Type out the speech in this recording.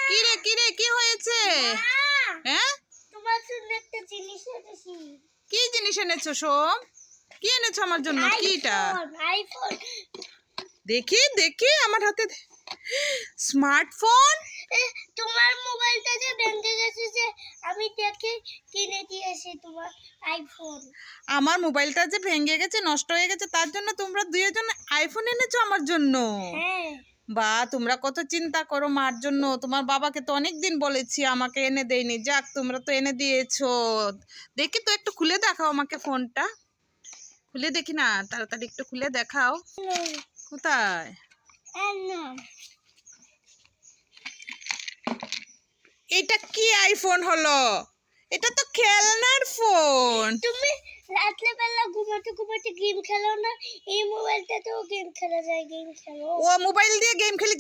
কি রে কি হয়েছে? হ্যাঁ, তোমার জন্য একটা জিনিস এনেছি। কি জিনিস এনেছো সোম? কি এনেছো আমার জন্য? কিটা আইফোন। দেখি দেখি আমার হাতে স্মার্টফোন। তোমার মোবাইলটা যে ভেঙে গেছে, যে আমি দেখে কিনে দিয়েছি তোমার আইফোন। আমার মোবাইলটা যে ভেঙে গেছে, নষ্ট হয়ে গেছে, তার জন্য তোমরা দুইজন আইফোন এনেছো আমার জন্য। হ্যাঁ, বা তোমরা কত চিন্তা করো মার জন্য। তোমার বাবাকে তো অনেকদিন বলেছি, আমাকে এনে দেয়নি। যাক, তোমরা তো এনে দিয়েছো। দেখি তো, একটু খুলে দেখাও আমাকে ফোনটা। খুলে দেখি না, তাড়াতাড়ি একটু খুলে দেখাও। কোথায়? এটা কি আইফোন হলো? এটা তো খেলনার ফোন। তুমি রাত্রেবেলা ঘুমাতে ঘুমাতে গেম খেলো না? এই মোবাইলটাতেও গেম খেলা যায়, গেম খেলো। ও মোবাইল দিয়ে গেম খেলি।